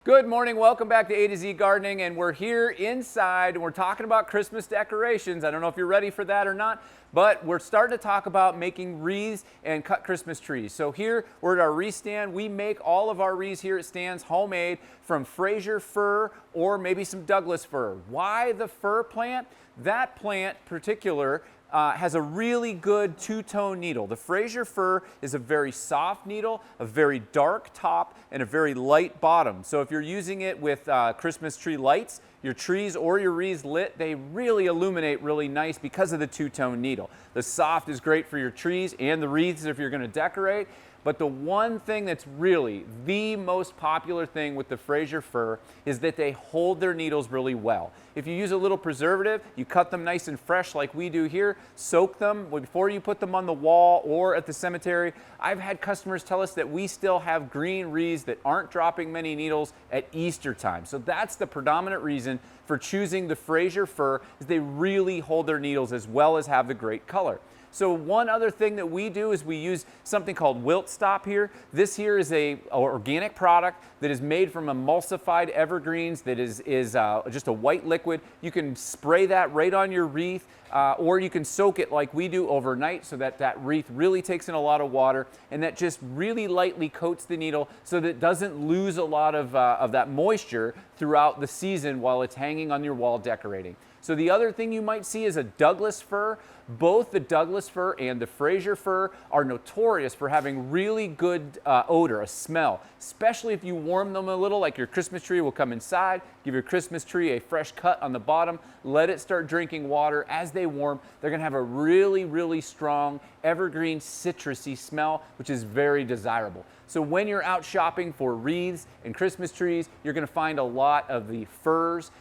Good morning, welcome back to A to Z Gardening, and we're here inside and we're talking about Christmas decorations. I don't know if you're ready for that or not, but we're starting to talk about making wreaths and cut Christmas trees. So here we're at our wreath stand. We make all of our wreaths here at stands homemade from Fraser fir or maybe some Douglas fir. Why the fir plant? That plant particular has a really good two-tone needle. The Fraser fir is a very soft needle, a very dark top, and a very light bottom. So if you're using it with Christmas tree lights, your trees or your wreaths lit, they really illuminate really nice because of the two-tone needle. The soft is great for your trees and the wreaths if you're going to decorate. But the one thing that's really the most popular thing with the Fraser fir is that they hold their needles really well. If you use a little preservative, you cut them nice and fresh like we do here, soak them before you put them on the wall or at the cemetery. I've had customers tell us that we still have green wreaths that aren't dropping many needles at Easter time. So that's the predominant reason for choosing the Fraser fir, is they really hold their needles as well as have the great color. So one other thing that we do is we use something called Wilt Stop here. This here is an organic product that is made from emulsified evergreens that is just a white liquid. You can spray that right on your wreath or you can soak it like we do overnight so that that wreath really takes in a lot of water and that just really lightly coats the needle so that it doesn't lose a lot of that moisture throughout the season while it's hanging on your wall decorating. So the other thing you might see is a Douglas fir. Both the Douglas fir and the Fraser fir are notorious for having really good odor, a smell, especially if you warm them a little, like your Christmas tree will come inside, give your Christmas tree a fresh cut on the bottom, let it start drinking water. As they warm, they're going to have a really, really strong evergreen citrusy smell, which is very desirable. So when you're out shopping for wreaths and Christmas trees, you're going to find a lot of the firs.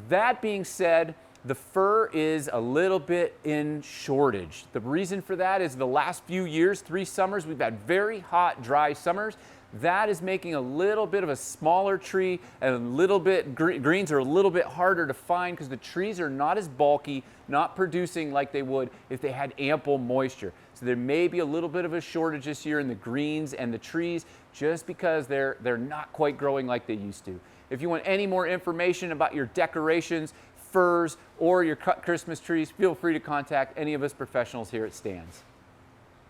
That being said, the fir is a little bit in shortage. The reason for that is the last few years, 3 summers, we've had very hot, dry summers. That is making a little bit of a smaller tree, and a little bit greens are a little bit harder to find because the trees are not as bulky, not producing like they would if they had ample moisture. So there may be a little bit of a shortage this year in the greens and the trees just because they're not quite growing like they used to. If you want any more information about your decorations, firs, or your cut Christmas trees, feel free to contact any of us professionals here at Stands.